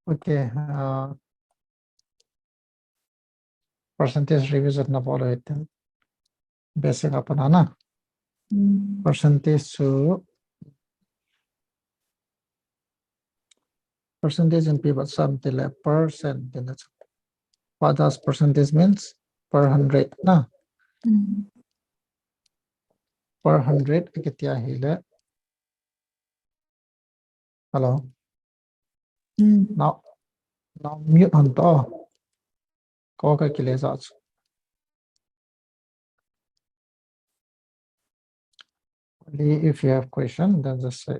Okay, percentage revision na follow it. Basic apa na? Percentage in pivot sum till percent. What does percentage means? Per 100 na. Per 100 kitia hile. Hello. Now mute on to. Ko ka kile sa. Only if you have question, then just say.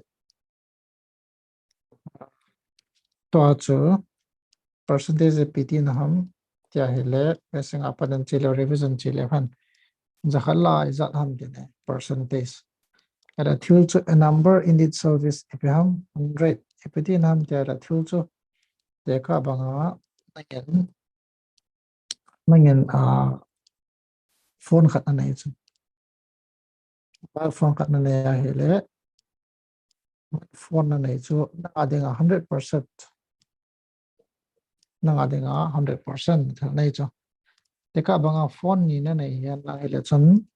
To percentage PT na ham tia hile. Basing apa dan chile revision chile han. Zakhala is that ham dine percentage. At a to a number in its service if you have 100 if it in ham tia at to the ka banga mangen phone khat na itu. Phone khat na ya hele phone na itu na adinga 100% na adinga 100% na itu. Teka banga phone ni na yan na hele chun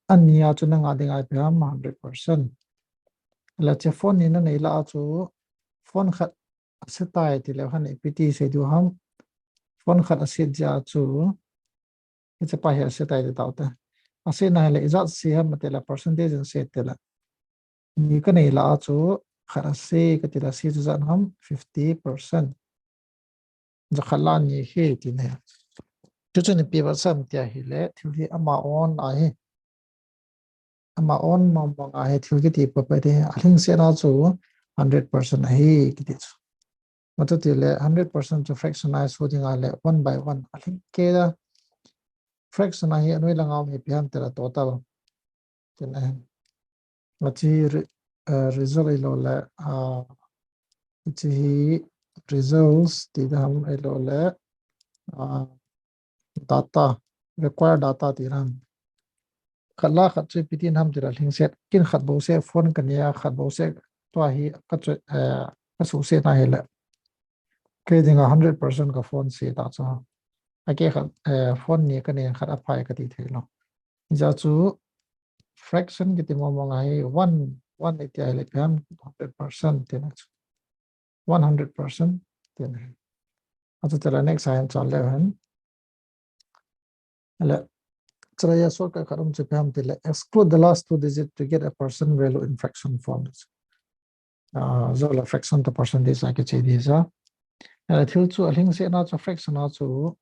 ania chu na adinga pya 100%. La che phone ni na la chu phone khat setai ti le han pt se du ham phone khat asit ja chu it's a pa he setai de tauta. Ase na hele izat si ham matela percentage and set tela. Ni ka nei la chu khara se ka tila si chu zan ham 50%. Ja khala ni he ti ne. Chu chu ni pi ba sam tia hi le thil ama on a he. Ama on ma ma a he thil ki ti pa pa de aling se na chu 100% he ki ti chu. Mata ti le 100% to fractionize holding a le 1 by 1 aling ke da fraction a hi anoi la ngam he pian tela total. Tin a machi result ilo le chi results ti dam ilo le data required data ti ram khala khat che pitin ham tira thing set kin khat bo se phone kan ya khat bo se to hi ka che ka su se na hele ke dinga 100% ka phone se ta cha ake khat phone ni ka ne khat apai ka ti thelo ja chu fraction ki ti mo mo ngai 1 itia hele pam 100% tin 100% tin acha tela next sign chal le han ala Traya sorka karam chepam tile exclude the last two digits to get a percent value in fraction forms. Zola fraction to percentage like it's idea. And till to a link say not a fraction also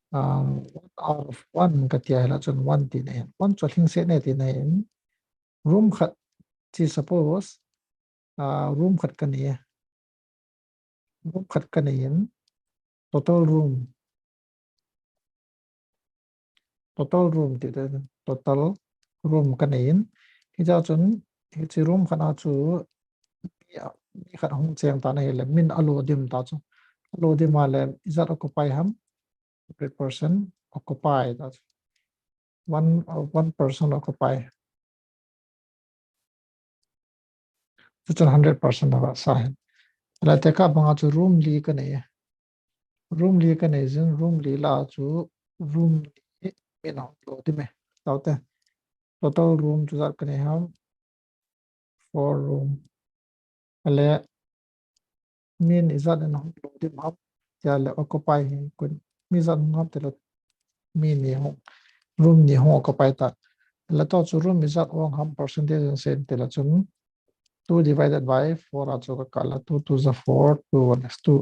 1 out of 1 katia helachon 1 tin 1 to link say net in room khat chi suppose room khat kani total room ti total room kani hi ja chun hi room khana chu mi khat hong cheng ta na hele min alo dim ta chu alo dim ale izat occupy ham 100% occupy that 1% occupy chu 100% of sahin la te ka banga chu room li ka nei jin room li la chu room min alo dim me taute total room chu zat ka nei ham 4 room ale min izat en alo dim ham ya le occupy hin kun mi zat ngam te lo mi ni hong room ni hong occupy ta la to chu room is on ham percentage and set te la chun 2 divided by 4 acho ka kala 2 to the 4 to 1 is 2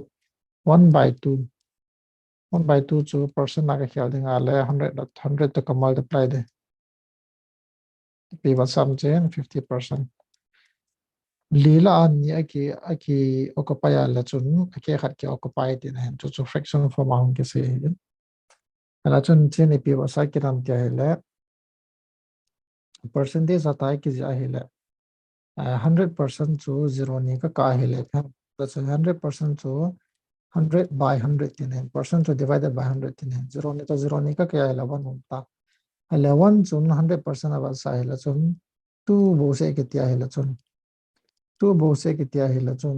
1 by 2 1 by 2 chu percent na ka khel dinga le 100 to multiply de pi wa sum chen 50% lila an ni aki occupy la chun aki khat ki occupy tin hen chu fraction form ang ke se la chun chen pi wa sa ki ram tia hele percentage आता है कि जा hele 100% to 0 ni ka hele that's 100% to 100 by 100 tin percent to divided by 100 tin 0 ni to 0 ni ka kya hele 1 umta hele 1 chun 100% aba sa hele chun 2 bo se ke tia hele chun 2 bo se ke tia hele chun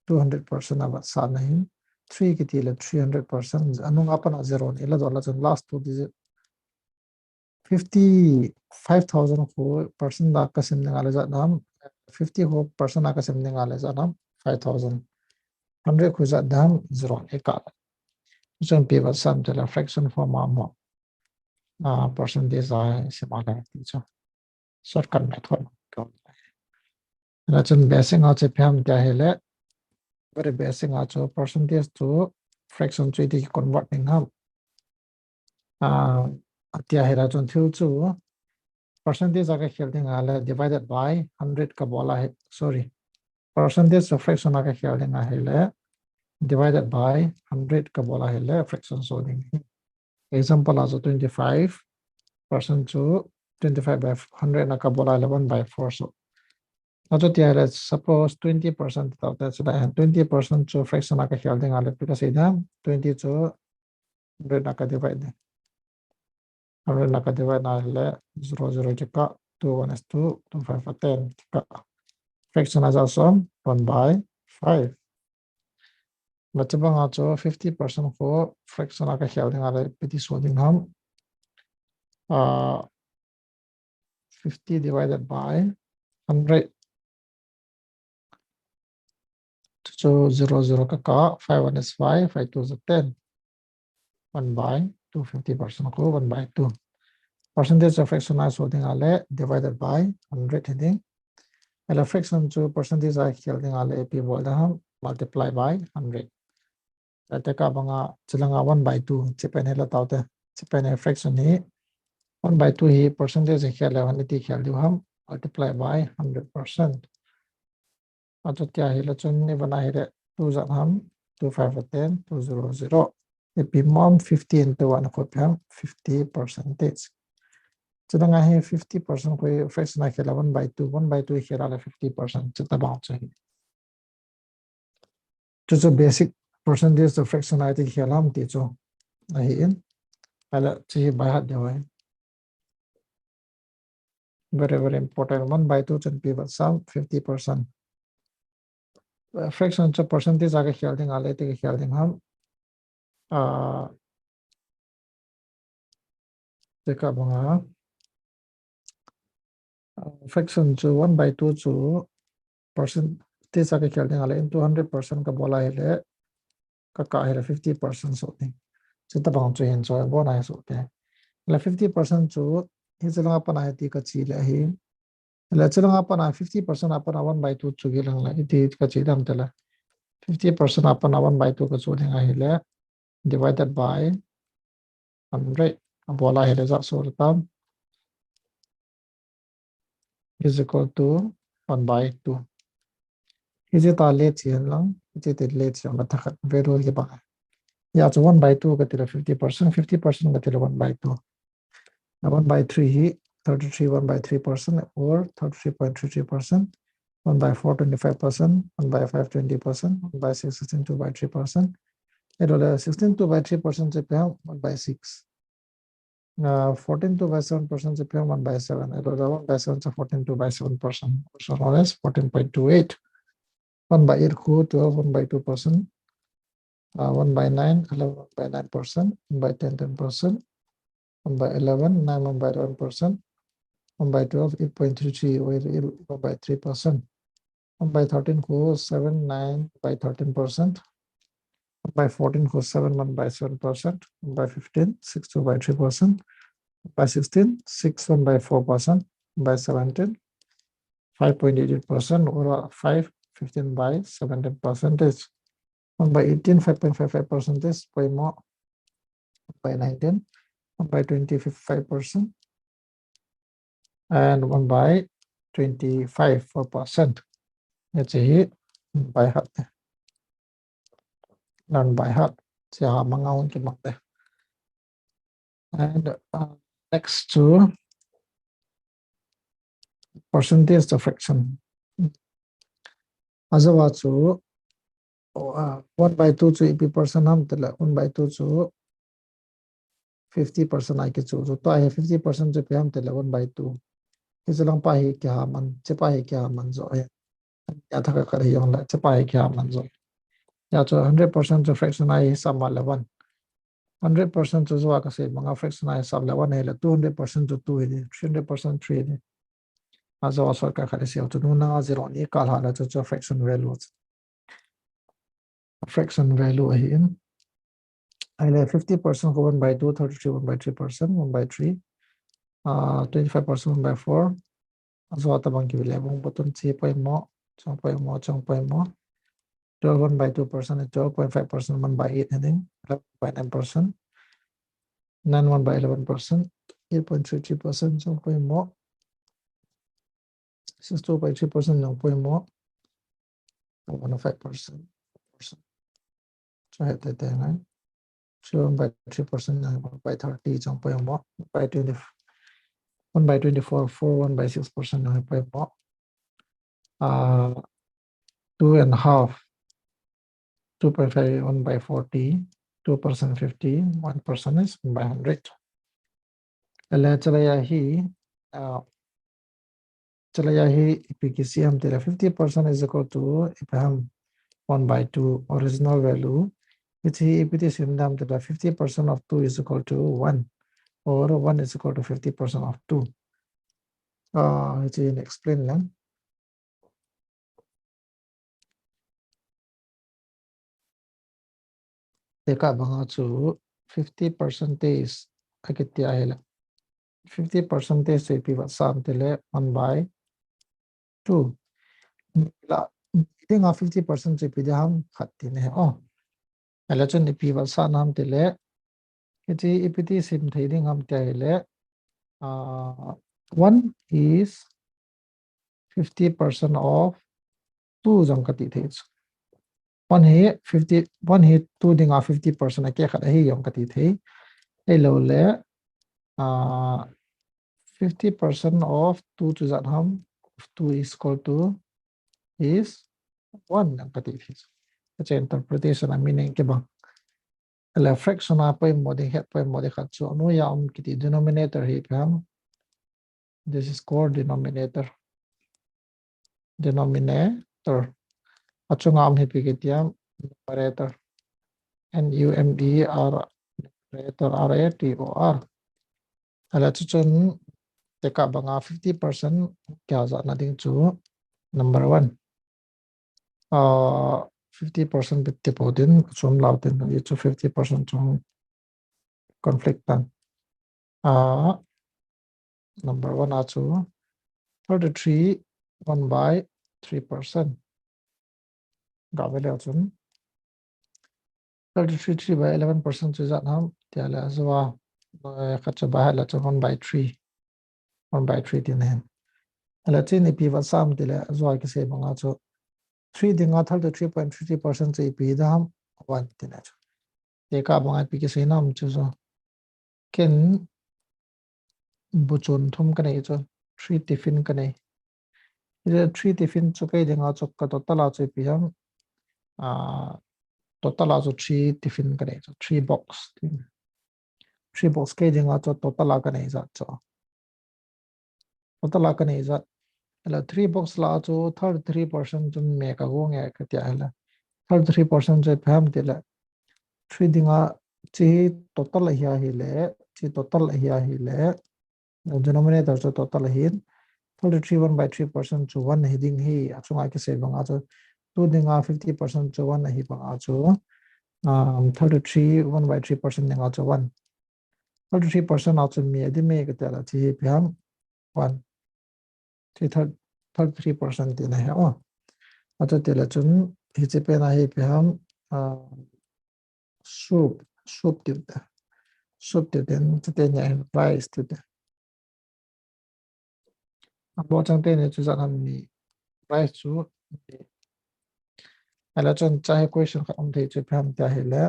200% about sanahin 3 kitila 300% anung apana zero ila dollar last two digit 55,000 ko person da kasim ngale za nam 50 ko person da kasim ngale za nam 5,000 100 ko za dam zero eka jon people sum to the fraction form mo percentage ai simala so shortcut method na jon basing out pam da hele very basing out percentage to fraction 3 di converting ham atia hera jon thil chu percentage aga khel ala divided by 100 ka bola hai sorry percentage of fraction aga khel hele divided by 100 ka bola hele fraction solving example as 25% to 25 by 100 na ka bola 11 by 4 so ato tia suppose 20% of that's like 20% to fraction aga khel ala because ida 20 to 100 na ka divide 100 na ka divide na hele 0 0 ka 2 1 is 2 2 5 10 ka fraction as also 1 by 5 machabang acho 50% ko fraction aga khel ala piti solving ham 50 divided by 100 so 0 0 ka 5 1 is 5 5 2 is 10 1 by 2 50% ko 1 by 2 percentage of fraction is holding ale divided by 100 heading and fraction to percentage is holding ale ap bolda ham multiply by 100 ate ka banga chilanga 1 by 2 chipen hela tawte chipen fraction ni 1 by 2 hi percentage khela vanity khel du ham multiply by 100% ato kya hila chunni bana hire 2 zat ham 2 5 10 2 0 0 ap mom 50 into 1 ko pam 50 percentage chilanga hi 50% ko fraction khela 1 by 2 1 by 2 khela 50% chita ba chahi to basic percentage of fraction I think helam ti cho ahi in ala chi by hat dewa very very important 1 by 2 chen pi sum 50% fraction cho percentage aga khel ding ale ti khel ding ham teka banga fraction cho 1 by 2 cho percentage aga khel ding ale into 100% ka bola hele ka hele 50% so thing chita bang cho hin cho bona so te la 50% cho hi chala pa na ti ka chi la hi la chala pa na 50% apa na 1 by 2 chu gi lang la ti ka chi dam tela 50% apa na 1 by 2 ka chu ding hi la divided by 100 bola hele za so tam is equal to 1 by 2 is it a late chen lang is it late chen ma thak vero ge ba ya chu 1 by 2 ka tela 50% ka tela 1 by 2 1 by 3 hi 33 1 by 3% or 33.33% 1 by 4 25%, 1 by 5 20%, 1 by 6 16 2 by 3%. It will 16 2 by 3% 1 by 6. 14 2 by 7% 1 by 7. It will 1 by 7 so 14 2 by 7%. So known as 14.28. 1 by 8 12 1 by 2%. 1 by 9 11 1 by 9%. 1 by 10 10%. 1 by 11 9 1 by 11%. 1 by 12 8.33 1 by 3%. 1 by 13 7 9 by 13%. 1 by 14 7 1 by 7%. 1 by 15 6 2 by 3%. 1 by 16 6 1 by 4%. 1 by 17 5.88% or 5 15 by 17%. 1 by 18 5.55% by more. 1 by 19 1 by 20 55%. And 1 by 25 4%. That's a by heart. Learn by heart. And next to percentage of fraction. As a 1 by 2 to EP% ham 1 by 2 to 50% I get so I have 50% to PM 1 by 2. Is a long pahi kya man chipahi kya man so ya thaka kar yong la chapai kya man zo ya cho 100% to fractionize sum la 1 100% to zo ka se manga fractionize sum la 1 la 200% to 2 de 300% 3 de azo asor ka khare se to na zero ni kal hala cho fraction value in I have 50% 1 by 2, 33 1 by 3%, 1 by 3, 25% 1 by 4. So at the bank will have 12 1 by 2%, 12.5% 1 by 8 heading, 11.9%, 9 1 by 11%, 8.33%, 0.more, 62.3%, 0.more, 105%. So I had that 9. 1 by 3%, 1 by 30, 0.more, by 20. 1 by 24, 4, 1 by 6%, 0.more. 2.5, 2.5, 1 by 40, 2% 50, 1% is 1 by 100. चला यही इपिकिसी हम तेरा 50% is equal to इप हम 1 by 2 original value इसी इपिकिसी हम तेरा 50% of 2 is equal to 1 or 1 is equal to 50% of 2. इसी explain lang. Teka banga chu 50% akitia hela 50% से pivot sam tele 1 by 2 la tinga 50% से pide हम khatti ne oh ala chun ni pivot sa nam tele iti ipiti sim thading हम te hele 1 is 50% of 2 jang kati the 1 he 50 1 he 2 dinga 50% ake khat hi yong kati the hello le 50% of 2 to that hum 2 is equal to is 1 ang kati the it's interpretation ang meaning ke bang la fraction a poi modi het poi modi khat so no ya kiti denominator hi pam this is called denominator achunga am hi pikitiam numerator numerator rator ala chuchun teka banga 50% kya za na ding chu number 1 50% bit te podin chum lautin ni chu 50% chung conflict tan number 1 a chu 33 1 by 3% ga vele chun 33 3 by 11% chu za nam tiala azwa khacha ba la chu 1 by 3 1 by 3 tin hen ala chin ni piwa sam tile azwa ki se banga chu 3 dinga 33.33% se pi dam 1 tin chu te ka banga pi ki se nam chu so ken buchun thum ka nei chu 3 tiffin ka nei ide 3 tiffin chu kai dinga chu ka to tala chu pi ham total also 3 tiffin ka nei chu 3 box 3 box kai dinga chu total ka nei za chu total ka nei za ala 3 box la chu 33% chun me ka go nge ka tia ala 33% je pham tila 3 dinga chi total hi le chi total hi le denominator chu total hi 33 1 by 3% chu 1 heading hi achunga ke se banga chu 2 dinga 50% chu 1 hi banga chu 33 1 by 3% dinga chu 1 33% also me adi me ka tala chi pham 1 33% din hai oh acha tela chun hi che pe na hi pham soup ti den te nya rice ti de abo chang te ne chu za nam ni rice chu ala chun chai question kha om the che pham ta hele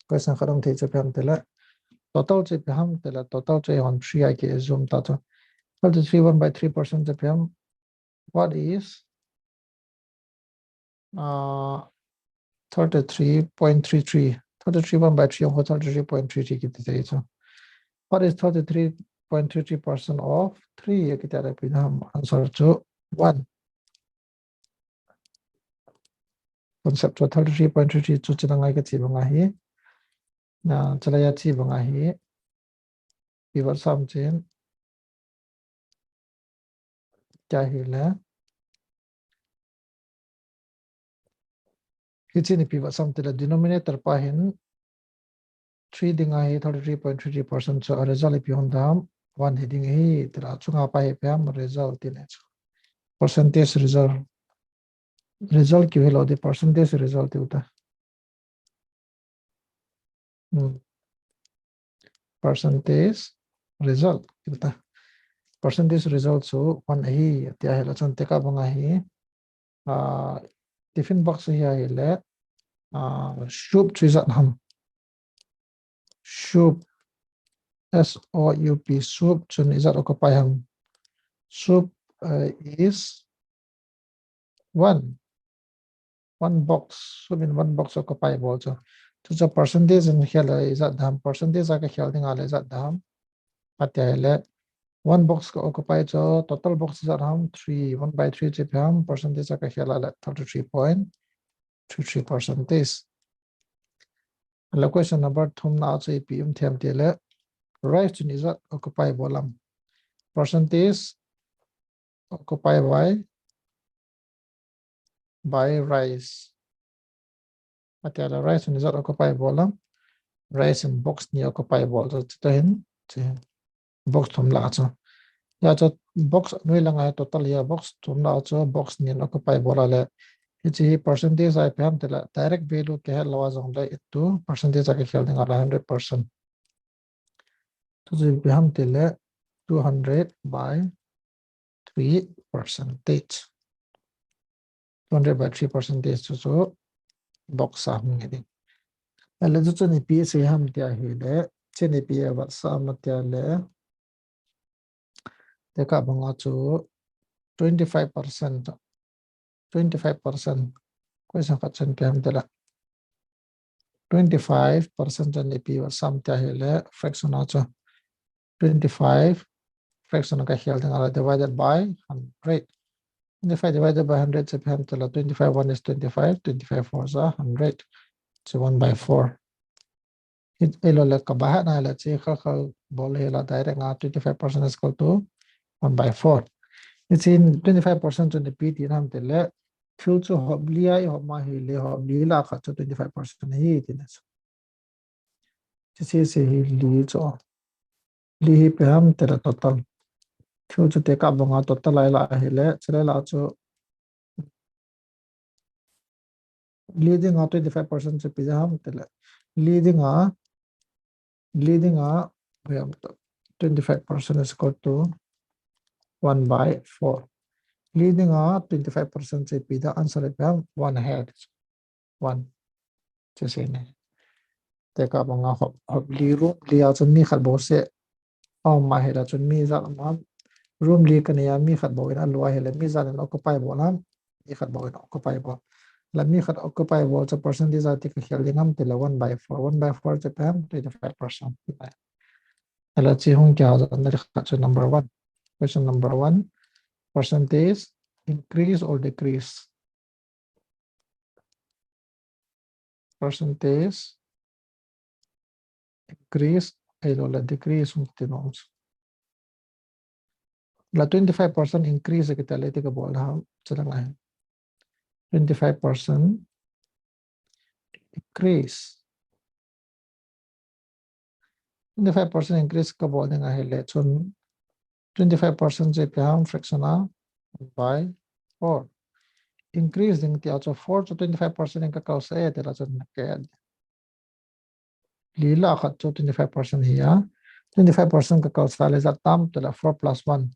question kha om the che pham tela total che pham tela total che on 3 I ke zoom ta to 33 1 by 3% che pham what is 33.33 33 1 by 3 or 33.33 ki te chu what is 33.33% of 3 ye ki tara pi nam answer chu 1 concept 33.33 chu chinangai ka chi banga hi na chalaya chi banga hi pivot sum chen kya hi la hi chi ni pivot sum te la denominator pa hin 3 dinga hi 33.33% so result pi hon dam 1 heading hi tira chunga pa hi pam result in it percentage result ki velo de percentage result uta percentage result uta percentage result so 1 hi tia hela chon te ka banga hi tiffin box hi hi le soup trizat ham soup SOUP soup chun izat occupy ham soup is one box soup in one box occupy also so percentage in here is at dam percentage aka khel ding ale izat dam atya hele one box ko occupy so total box is at ham 3 1/3 chip ham percentage aka khel ale 33.33 percentage question number thum na so pm them tele right chun izat occupy bolam percentage occupy by rice atala rice ni zat occupy bolam rice in box ni occupy bol so ten box thum la cho ya cho box noi langa total ya box thum la cho box ni occupy bola le hi percentage ai pam tela direct value ke lawa jong le itu percentage ake khel ding ala 100% to ji pam tele 200 by 3 percentage 200 by 3 percentage so box sa ngi ale chu ni pi se ham tia hi le cheni pi wa sa ma tia le te ka banga chu 25% 25% question ka chen pem de la 25% cheni pi wa sam tia hi le fraction a chu 25 fraction ka hial dang ala divided by 100 25 divided by 100 se pem tela 25 1 is 25 25 4 is 100 so 1/4 it elo le ka ba na la chi kha kha bol he la direct nga 25% is equal to 1/4 it's in 25% on the pt nam te le fuel to hoblia ho ma hi le hobli la kha 25% hi tinas this is hi li cho li hi pe ham te total fuel to te ka banga total ai la hi le chele la cho leading a 25% se pizam te le leading a we have 25% is equal to 1/4 leading a 25% se pida answer pe ham 1 head 1 jese ne te ka banga hop li room li a chun mi khat bo se aw ma hera chun mi za ma room li kan ya mi khat bo ina lua hele mi za na occupy bo lam mi khat bo ina occupy bo la mi khat occupy bo cha percentage ati ka khel dingam te la 1/4 1/4 che pam 25% ala chi hung kya za na kha chu number 1 question number 1 percentage increase or decrease percentage increase ay la decrease umtinons la 25% increase kita leti ka bol ha chalang ai 25% increase 25% increase ka bol nga hele chun 25% je pam fractional by 4 increase ding ti acho 4 to 25% ka kaus e te la chun ke lila khat cho 25% hiya 25% ka kaus le za tam te la 4 plus 1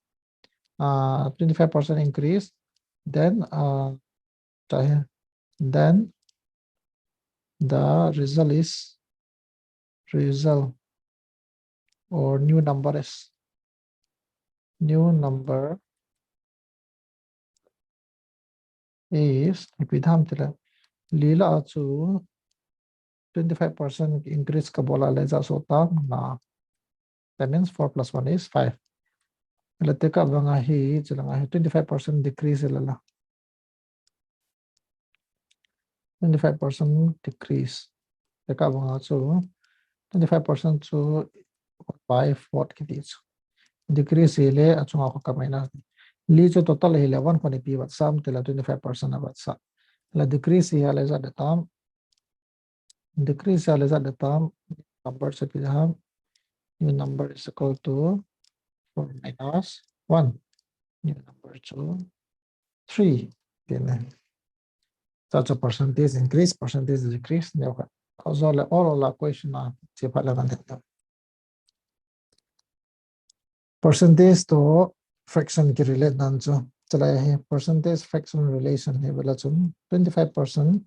25% increase then then the result is result or new number is ipidham tila lila chu 25% increase ka bola le za so tam na that means 4 plus 1 is 5 la te ka banga hi chilanga hi 25% decrease la 25% decrease te ka banga chu 25% chu by 4 ki ti chu decrease le achunga ko ka minus li chu total hi le 1 ko ni pi wat sam te la 25% wat sa la decrease hi la za the tam decrease hi la za the tam number se pi ha new number is equal to 4 minus 1 new number 2 3 then such a percentage increase percentage decrease ne ka also all la question na che pala na percentage to fraction ki relate nan chu chala hai percentage fraction relation hai bala chum 25%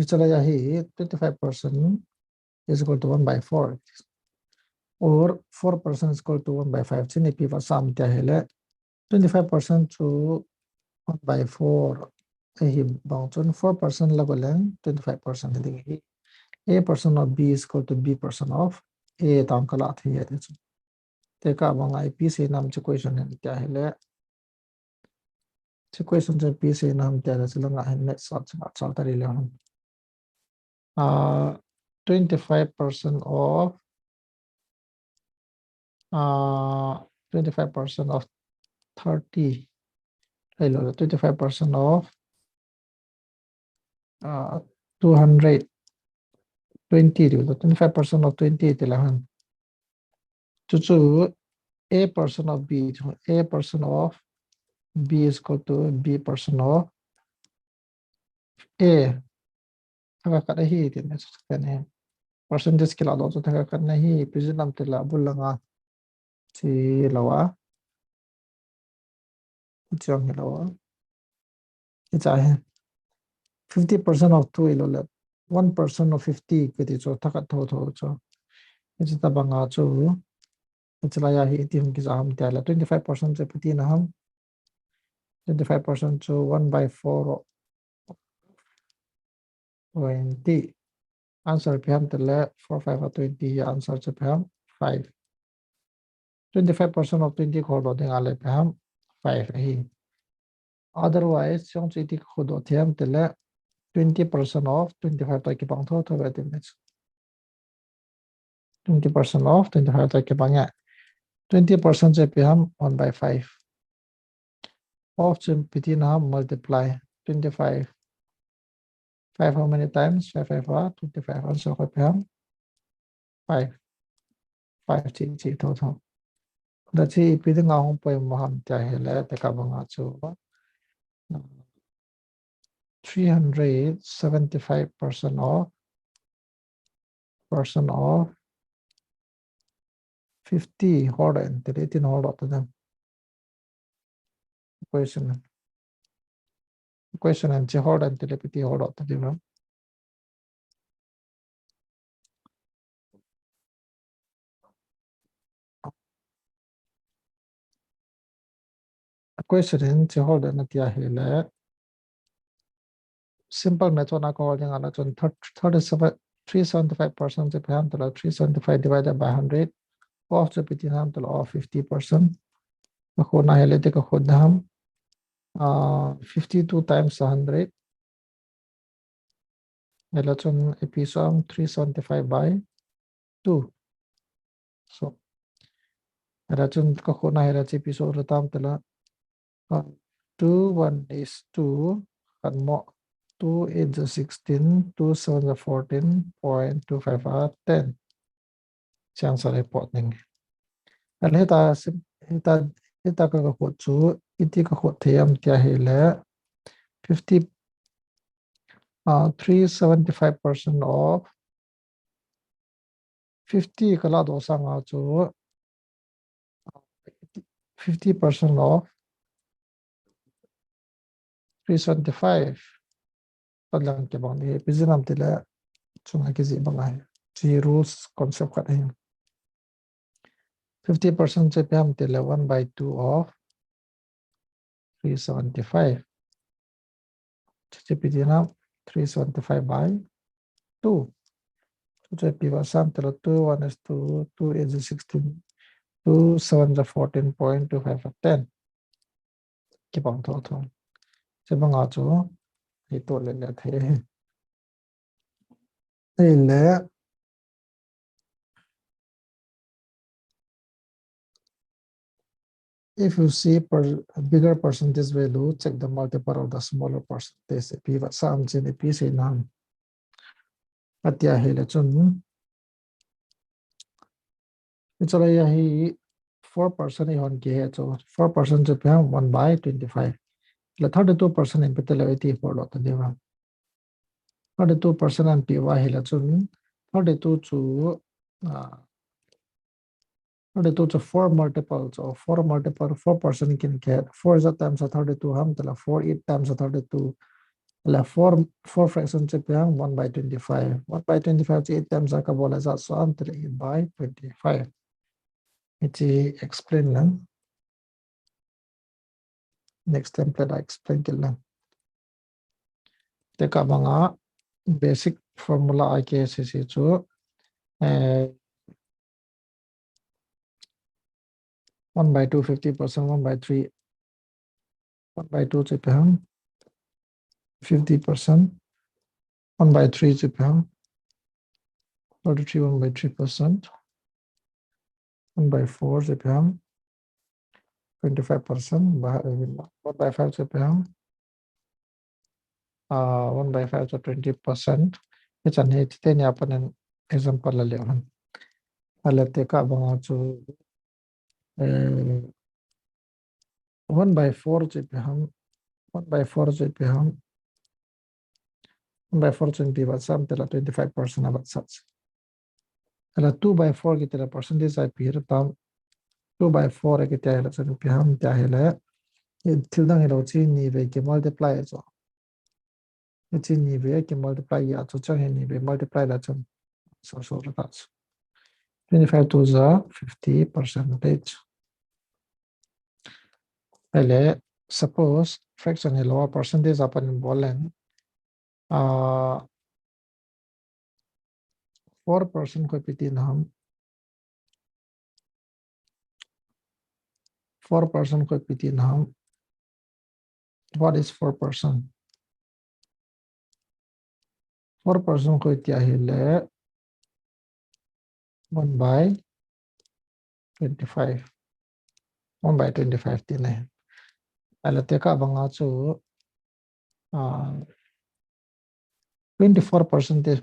chala hai 25% is equal to 1 by 4 or 4% is equal to 1 by 5 chini pi va sam tia hele 25% to 1 by 4 hi bang chun 4% la golen 25% ding hi a percent of b is equal to b percent of a tam kala thi ya chu te ka bang ip se nam chu question ne tia hele chu question chu p se nam tia la chulanga net sal ta ri le 25% of 25% of 30 hello 25% of 220 25% of 20 11 to a percent of b a percent of b is equal to b percent of a thanga ka hi ti ne ne percentage kila do to thanga ka hi present te la bulanga chi lawa chang lawa cha hai 50% of 2 ilo 1% of 50 ke ti cho thaka tho cho it's ta banga chu chla ya hi ti hum ki jam ta la 25% che pati na ham 25% to 1 by 4 20 answer pe ham tele 4 5 or 20 answer che pe ham 5 25% of 20 ko do ding ale pe ham 5 hi otherwise chong chi ti ko do thiam tele 20% of 25 ta ki pang tho tho ba tim 20% of 25 ta ki pang ya 20% che pe ham 1 by 5 of chim piti na multiply 25 5 how many times 5 5 25 answer ko pe ham 5 5 chi chi tho tho da chi pi nga hong poi mo ham ta hele te ka banga chu 375% of 50 hold and 18 hold up to them question and chi hold and telepathy hold up to them question and chi hold and tia hele simple method na ko holding ala chon 37 375% che pham to 375 divided by 100 of che piti nam to of 50% ko na hele te ko khod ham 52 times 100 hele chon episode 375 by 2 so hele chon ko khona hele che episode tam tala 2 1 is 2 and more 2 8 is 16 2 7 is 14.25 are 10 chance are reporting and hita ka ko chu iti ka ko thiam tia hele 50 375% of 50 kala do sanga chu 50% of 375 padlang ke bang ni pizinam tila chunga ki zi bangai chi rules concept ka hin 50% che pam tila 1 by 2 of 375 che pidina 375 by 2 to piva sam tela 2 1 is 2 2 is 16 2 7 is 14.25 10 ki bang tho tho se banga chu hi to le le the le if you see a bigger percentage value, check the multiple of the smaller percentage. Piva sam chin pi se nam atia hele chun chala ya hi 4% on ke he so 4% to pay 1 by 25 la 32% in petel 84 lot deva 32% and py hele chun 32 to 32 to 4 multiples so 4 multiple 4% can get 4 is a times of 32 ham tala 4 8 times of 32 la 4 fraction chip yang 1 by 25 1 by 25 to 8 times ka bola za so am tala 8 by 25 it explain lang next template I explain ke lang teka mga basic formula I ke se chu 1 by 2 50% 1 by 3 1 by 2 chip yang 50% 1 by 3 chip yang 33 1 by 3% 1 by 4 chip yang 25% 1 by 5 chip yang 1 by 5 to 20%. It's an 10 yapan an example la lewan. Alate ka banga chu 1 by 4 chip ham 1 by 4 chip ham 1 by 4 chip ba sam tela 25% abat sats. Ala 2 by 4 ki tela percentage I pir tam 2 by 4 ki tela chan pi ham ta hele tildang ilo chi ni ve ki multiply so. Chi ni ve ki multiply ya chu chang ni ve multiply la chan so that's 25 to the 50 percentage. Ele suppose fraction a lower percentage upon in bolen 4% ko pitin ham 4% ko pitin ham what is 4%? 4% ko itia hele 1 by 25 1 by 25 tine ala teka banga chu 24%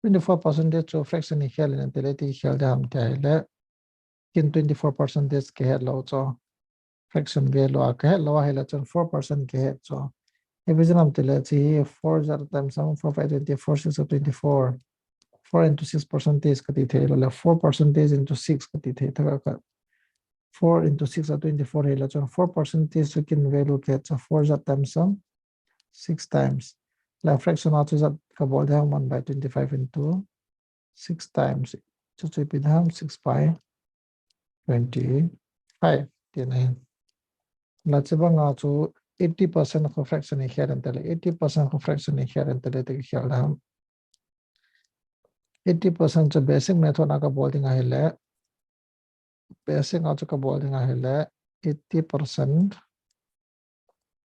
24% to fraction ni hel in teleti hel dam ta hele kin 24% ke hello cho fraction value a ke hello hele chon 4% ke he cho division am teleti 4 0 times 7 4 5 24 6 24 4 into 6% kati the la 4% into 6 kati the ka 4 into 6 are 24 hele chon 4% so kin value ke cho 4 0 times 6 times la fraction out is ka bol da 1 by 25 into 6 times so to be 6 by 25 tinahin la chibanga chu 80% of fraction here and 80% of fraction here and the 80% to basic method na ka bolding ahile basic na ka bolding ahile 80%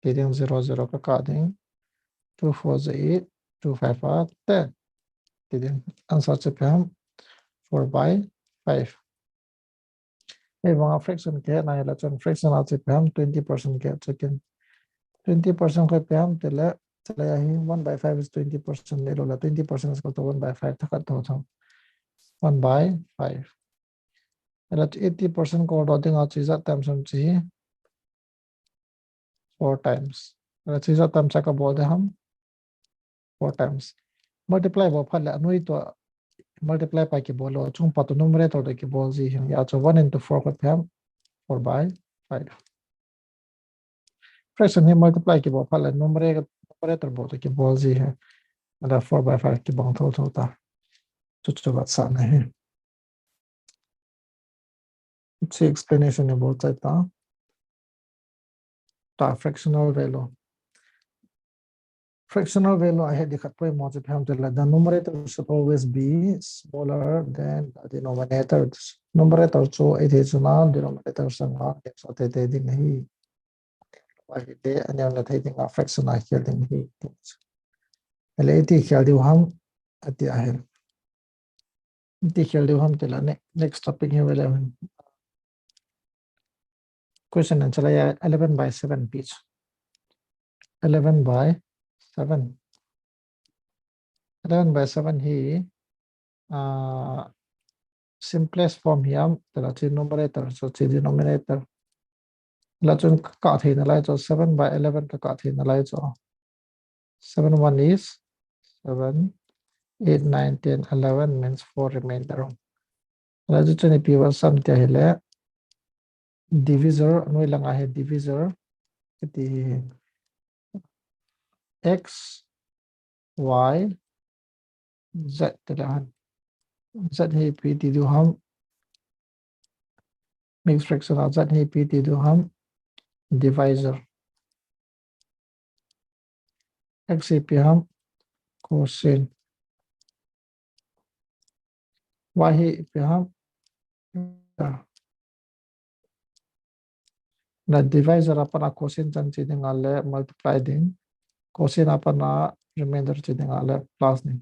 getting 0 ka coding 2 4 8 2 5 10 getting answer to 4 by 5 mga fraction ke na ila chon fraction out to 20% ke chicken 20% ko pam tele tele 1 by 5 is 20% nilo la 20% is equal to 1 by 5 thakat to 1 by 5 ila 80% ko dotting out is at times हम चाहिए 4 times ila चीज times का बोल दे हम 4 times multiply वो फल अनुई तो multiply pa ki bolo chung pa to numerator de ki bol ji ya cho 1 into 4 ko pam 4 by 5 fraction here multiply ki bo fal numerator bo to ki bol ji hai ada 4 by 5 ki bang thol thol ta chu bat sa nahi it's explanation about that ta fractional value fractional value I had the the numerator should always be smaller than the denominator. Numerator so it is not denominator so they didn't he why they and you're taking a fraction I killed him he lady killed you hum at the ahead. The killed you hum till next topic here 11. Question answer 11 by 7 piece. 11 by 7. 11 by 7 here. Simplest form here là trên numerator so trên denominator là trên cả thì nó lại cho 7 by 11 cả thì nó lại cho 7 1 is 7 8 9 10 11 means 4 remainder là cho trên pivot sum thì là divisor nuôi lang आहे divisor thì x y z thì là z he p thì do हम mixed fraction z he p thì do हम divisor x ही p हम cosine y ही p हम na divisor apa cosine chan chi ding ale multiply ding cosine apa remainder chi ding ale plus ding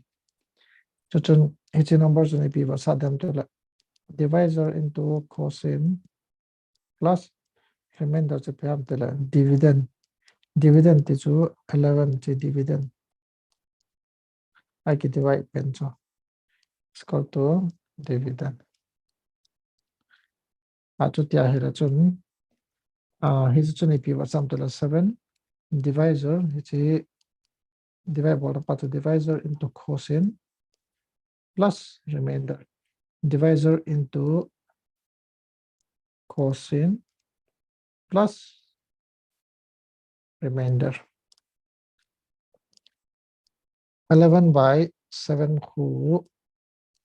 so chun h numbers ni pi ba sa dem to divisor into cosine plus remainder chi pe am te dividend ti chu 11 chi dividend I ki divide pen cho is equal to dividend a chu tia hera chun his chun pi ba sam to 7 divisor hi divide by divisor into cosine plus remainder divisor into cosine plus remainder 11 by 7 who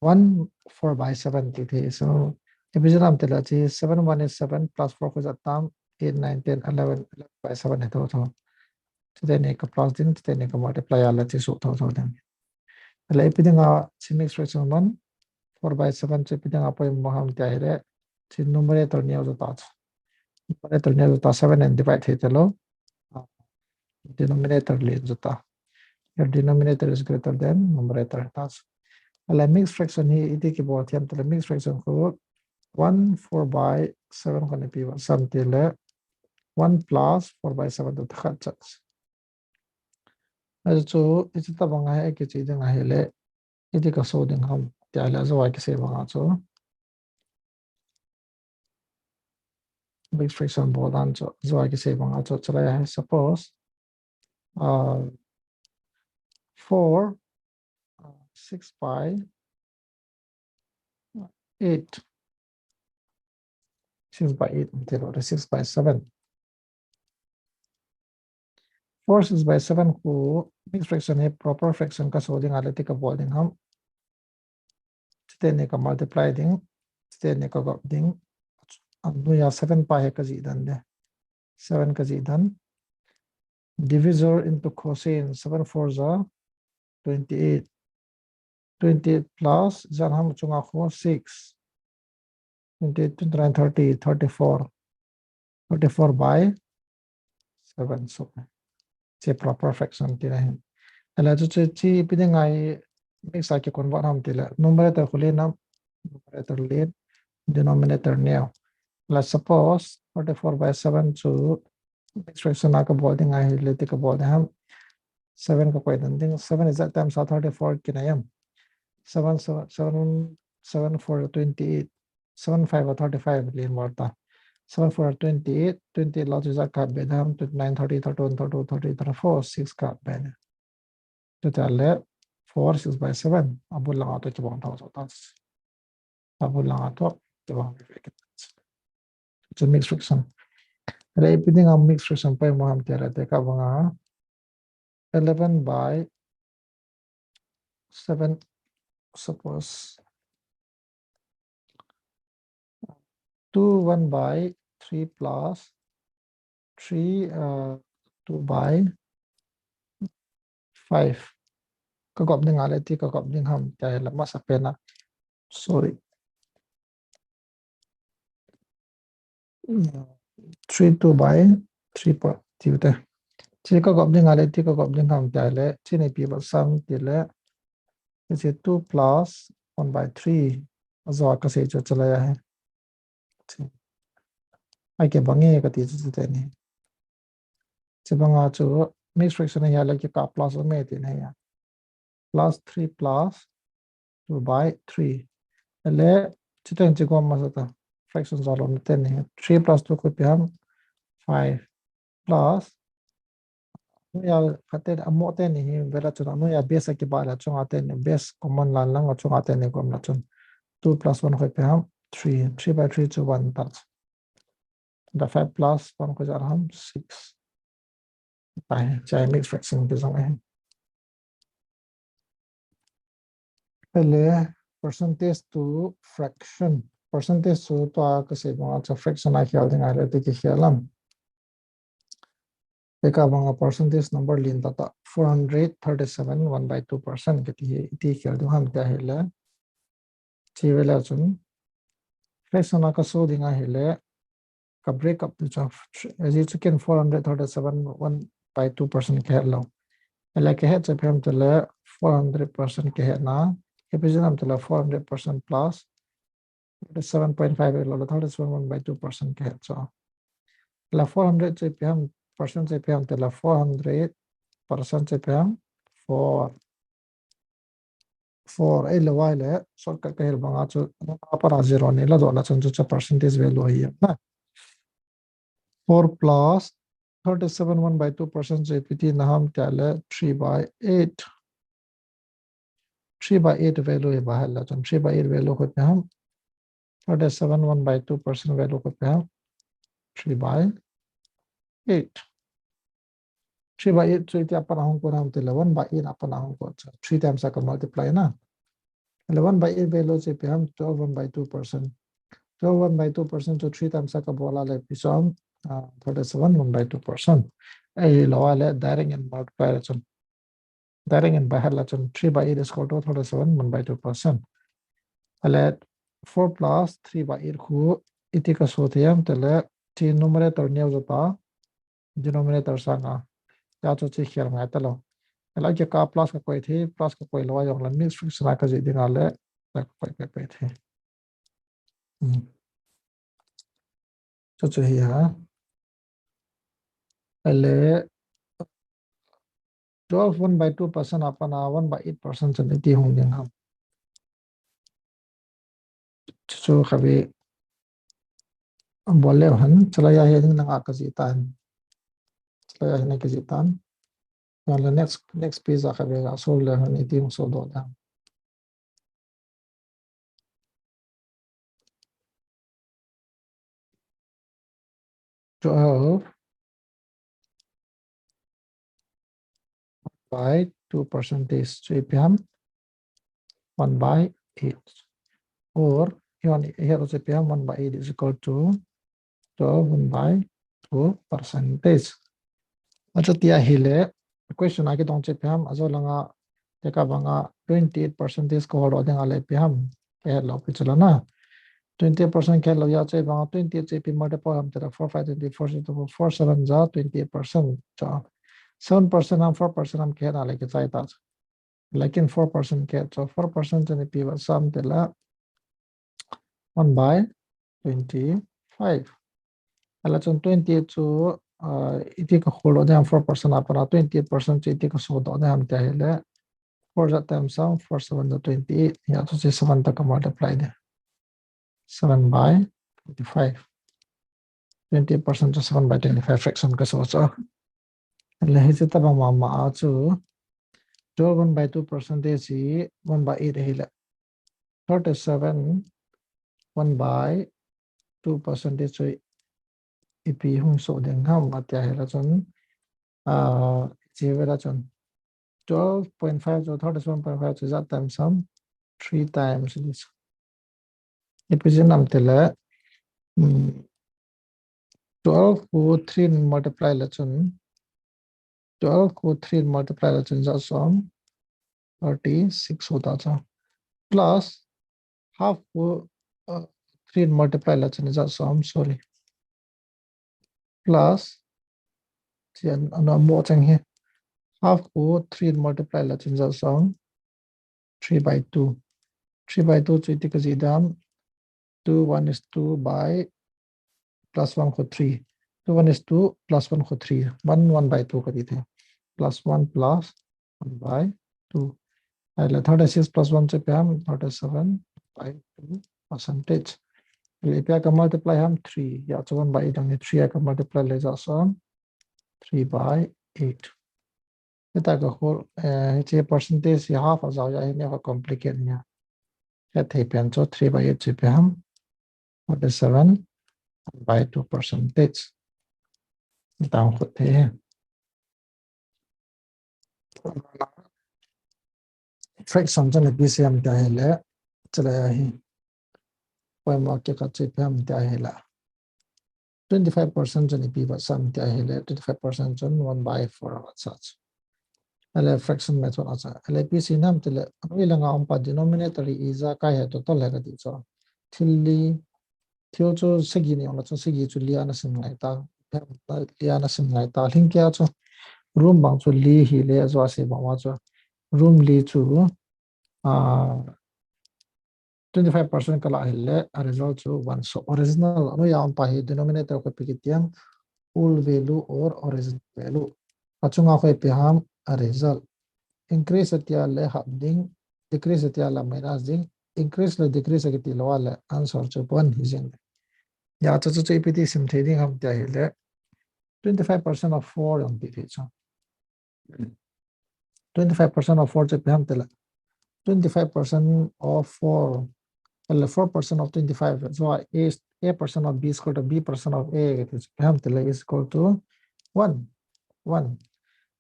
1 4 by 7 th so division am tela chi 7 1 is 7 plus 4 ko jatam 8 9 10 11 11 by 7 he to today ne ka plus din today ne ka multiply ala chi so to den ala ipidinga mixed fraction 1 4 by 7 chi ipidinga po mo ham ta ire chi numerator ne jo ta numerator ne jo ta 7 and divide he telo denominator le jo ta your denominator is greater than numerator tas ala mixed fraction hi iti ki bo thiam tele mixed fraction ko 1 4 by 7 ko ne pi sum tele 1 plus 4 by 7 to khat chaks so iti ta banga hai ki chi ding hele iti ka so ding ham ti ala zo wa ki se banga so mixed fraction bo dan so zo wa ki se banga so chala hai suppose 4 6 by 8 6 by 8 until 6 by 7 4 6 by 7 को mixed fraction है proper fraction का so ding alati ka bol ding हम stene ka multiply ding stene ka gop ding anu ya 7 pa hai ka ji dan de 7 ka ji dan divisor into cosine 7 4 za 28 28 plus jan ham chunga ko 6 28 29 30 34 34 by 7 so che proper fraction ti rahin ala chu chi piding ai mix a ke convert ham tila numerator khule nam numerator le denominator now let's suppose 44 by 7 to mixed fraction ka bolding ai le ti ka bold ham 7 ka koi dan ding 7 is that times 34 kinayam 7 7 7 4 28 7 5 35 le morta 7 4 28 28 lot is a ka bedam 9 30 31 32 30 34 6 ka bed total 4 6 by 7 abul lang ato kibang tao so tas abul lang ato kibang it's a mixed fraction re ipiding ang mixed fraction pa mo ham tera te ka banga 11 by 7 suppose 2 1 by 3 plus 3 2 by 5 ก็กอบดึงอะไรที่ก็กอบดึงทำใจละมาสักเป็นนะ sorry 3 2 by 3 per ที่อยู่ที่ก็กอบดึงอะไรที่ก็กอบดึงทำใจเลยที่ในปีบัตรซ้ำที่เลยที่2 plus 1 by 3 azwa ka se cho chalaya hai ai ke bangi ka ti chu te ni che banga chu mix fraction ya la ke ka plus me ti ne ya plus 3 plus 2 by 3 le chiten che ko ma sa fraction za lo te ne 3 plus 2 ko pe ham 5 plus ya khate amo te ni vera chu no ya base ke ba la chunga te ne base common lan lang chunga te ne kom la chun 2 plus 1 ko pe ham 3 3 by 3 to 1 touch the 5 plus 1 ko jar ham 6 चाहे mix fraction के समय है पहले percentage to fraction percentage to तो आ कैसे बंगा तो fraction आ ख्याल देंगे आले तो ख्यालम एक बंगा परसेंटेज नंबर लिन ता 437 1/2% के ती ख्याल दो हम क्या है ले चीवेला चुन फ्रैक्शन आ का सो देंगे है ले का ब्रेकअप जो एज इट कैन 437 1/2% के लो Like ke het jab ham tala 400% ke het na epigen ham tala 400% plus 7.5 lo third is 1/2% ke het so la 400 jab ham percent jab ham tala 400% jab ham 4 ai lo wai le so ka ke banga chu para zero ne la do la chun chu percentage value hi na 4 plus 37 1/2% jpt na ham tala 3 by 8 3 by 8 value है बाहर ला 3 by 8 value होते हैं हम 37 1/2% value होते हैं 3 by 8 3 by 8 so इतने अपन आऊँ को नाम तेरे 1 by 8 अपन आऊँ को 3 times का multiply ना 1 by 8 value से पे हम 12 1/2% 12 1/2% तो 3 times का बोला ले पिछो हम 37 1/2% ऐ लवा ले direct and multiply ले चुन direct and बाहर ला चुन 3 by 8 is equal to 37 1/2% अले 4 plus 3 by 8 को इतने का सोते हैं हम तेरे 3 numerator न्याव जोता denominator सांगा या तो चीज़ खेल में आता लो अला के का plus का कोई थी plus का कोई लवा जोंग लंबी फ्रैक्शन आकर जी दिन आले तक कोई थी तो चाहिए हाँ अले 12 1/2% अपन 1/8% चलती होंगे हम जो कभी बोले हन चला या ये दिन आकर जीतान चला या नहीं के जीतान यार next piece आकर बेगा सोल ले हन इतनी मुसो दो ना 12 by 2% so if हम 1/8 or here also if हम 1/8 is equal to 12 1/2%. अच्छा तिया हिले question आगे तो चेप हम अजो लंगा तेका बंगा 28% को होड़ देंगा ले पे हम कह लो पे चला ना 28% कह लो या चे बंगा 28 चे पे multiply हम तेरा 4 5 24 तो 4 7 जा 28% जा 7% हम 4% हम कह ना लेके चाहिए था लेकिन 4% के तो 4% ने पी सम तेला 1/25 अला चन 28 तो इति का होड़ दे हम 4% अपना 28% चे इति का सो दो दे हम क्या है 4 that times sum 4 7 to 28 या तो 7 तक multiply दे 7/25 20% to 7/25 fraction का सोचो ले हिचे तब हम आचू जो 1/2% सी 1/8 है 37 1/2% so ipi hung so deng ham atya है चन जीवेला चन 12.5 to 37.5 to that times sum 3 times this equation nam tele 12 को 3 multiply la chun 12 को 3 multiply la chen za som 36 होता था plus half को 3 multiply la chen za som sorry plus chen ana mo chang he half को 3 multiply la chen za som 3 by 2 3 by 2 chiti ka zidam 2 1 is 2 by plus 1 को 3 2 1 is 2 plus 1 को 3 1 1 by 2 ka di the plus 1 plus 1 by 2 એટલે 36 plus 1 से पे हम 37 by 2 percentage એટલે पे का multiply हम 3 या तो 1 by 8 हमने 3 का multiply ले जा सम 3 by 8 ये का हो ये percentage ये half आ जाओ या ये का complicate नहीं है थे पे तो 3 by 8 से पे हम 47 by 2 percentage दाम होते हैं fraction जो ने BCM क्या है ले चला ही कोई मार्के का से पे हम क्या है ला 25% जो ने भी बस हम क्या है ले 25% जो 1 by 4 such ele fraction method acha ele pc nam tele anui langa om pa denominator iza kai he to tol lega di cho thilli thio cho segi ni ona cho segi chu liana sim ngai ta liana sim ngai ta hling kya cho room bang chu li hi le zo se ba wa cho room li chu 25% kala hele a result chu 1 so original anui am pa hi denominator ko pikitiam full value or original value achunga ko pe ham a result increase atia le halving decrease atia la minus ding increase le decrease agati lo la answer chu 1 hijing ya chu chu ipt sim theding ham tia hele 25% of 4 on pt chu 25% of 4 chu pam tela 25% of 4 well 4% of 25 so a percent of b is equal to b percent of a pam tela is equal to 1 1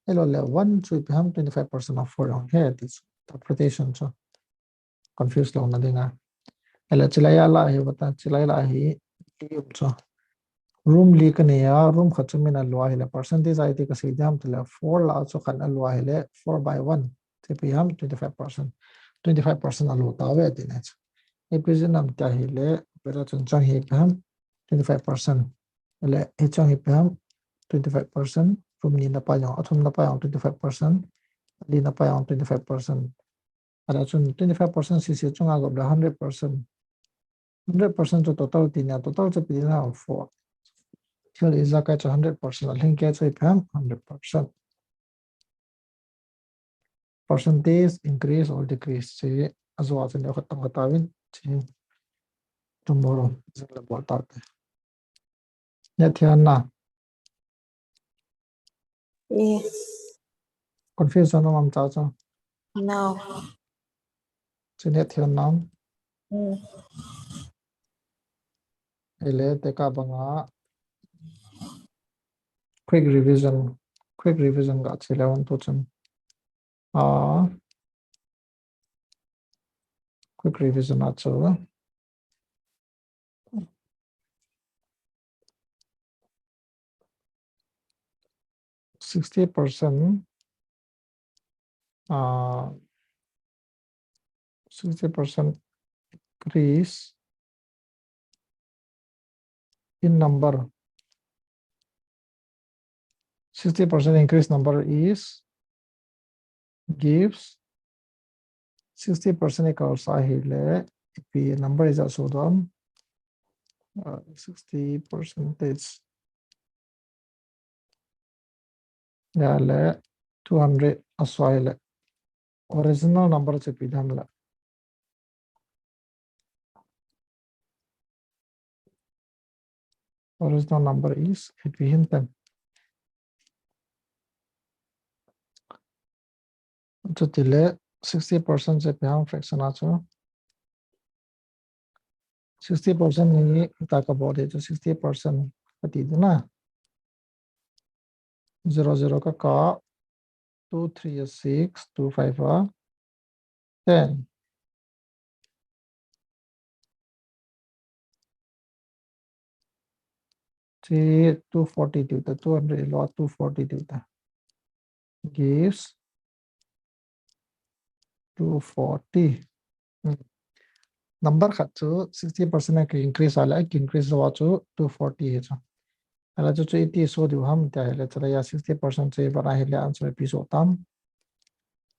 hello le 1 chu pam 25% of 4 on here this interpretation so confused lo na dinga ele chilaya la hi bata chilaya la hi lium cho room li ka ne ya room khachumina lwa hele percentage ai te ka sidam tla 4 la cho khan lwa hele 4 by 1 te pi ham 25% 25% alu ta we te ne e present nam ta hele pera chon chang hi ham 25% ele e chang hi ham 25% room ni na pa yang athum na pa yang 25% li na pa yang 25% ara chun 25% si si chunga go 100% 100% to total tina total to pina 4 till is like 100% link get so pam 100% percentage increase or decrease say as well as ne khatam katawin tomorrow zela bolta ya thiana confusion am cha cha No. chine thiana ele te ka banga quick revision ga chile on to chun quick revision acho 60% 60% increase in number 60% increase number is gives 60% equals ahile if the number is also done 60 percentage yale 200 aswile original number chepidhamla original number is 810 chutile 60% chepiham fraction acho 60% ni taka bode to 60% ati na 00 ka 2 3 6 2 5 10 240 200 lot 240 gives 240. Number khat chu 60% ke increase ala ek increase wa chu 240 he cha. Ala chu 80 so du ham ta hele chala ya 60% che bara hele answer pi so tam.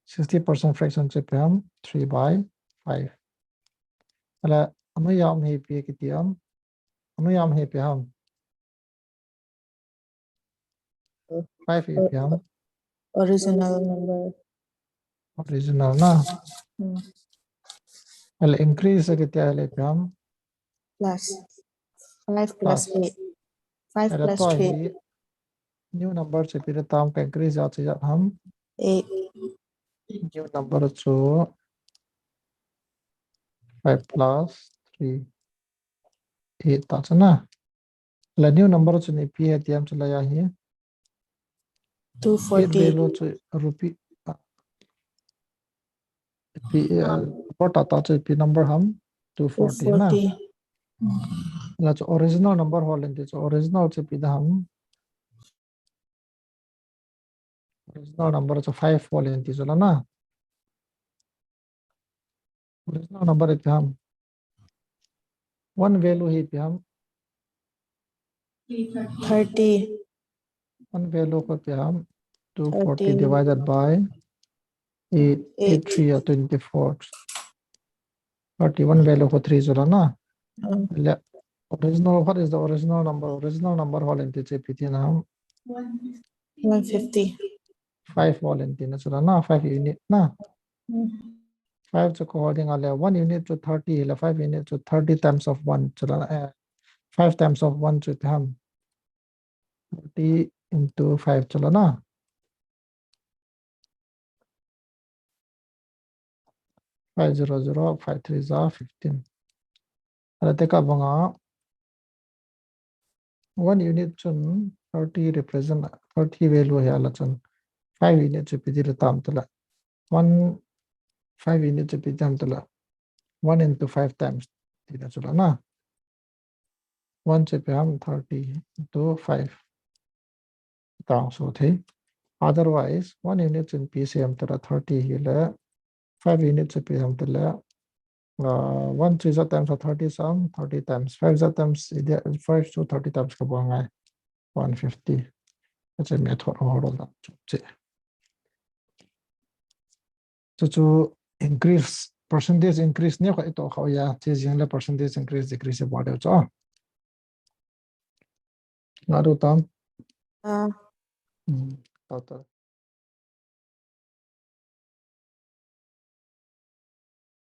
60% fraction che pam 3/5. Ala amayam he pi ke tiam. Amayam he pi ham 5 he pi ham Original number. original na. Ala increase ke tia hele pi ham Plus 5 plus 8. 5 ala plus to 3. hi new number che pi tam ka increase ya che ham 8. new number chu 5 plus 3 8 ta chana. La new number chu ni pi he tiam chala ya hi 8 240. value chu rupee pi pota ta chu pi number ham 240 na. 240. La chu original number holen chu original chu pi da ham original number chu 5 holen ti chala na. Original number pi ham one value hi pi ham 30. one value ko pi ham 240 13. divided by 8 8. 3 or 24 31 value ko 3 chala na. La original, what is the original number? Original number holen ti pi ti na ham 150. 5 holen ti na chala na 5 unit na. 5 to holding ala 1 unit to 30 la 5 unit to 30 times of 1 chala 5 times of 1 to ham 30 into 5 chala na 500 53 za 15 ala teka banga 1 unit chun 30 represent 30 value he ala chun 5 unit to pi dir tam tala 1 5 unit to pi tam tala 1 into 5 times tila chala na 1 to pi ham 30 into 5 down so the otherwise 1 unit in PCM tala 30 hele 5 units of PM tala 1 3 times 30 sum 30 times 5 times 5 to 30 times ka buang 150 that's a method or that to increase percentage increase ne ko ito kha ya che jing la percentage increase decrease ba de cha ngaru tam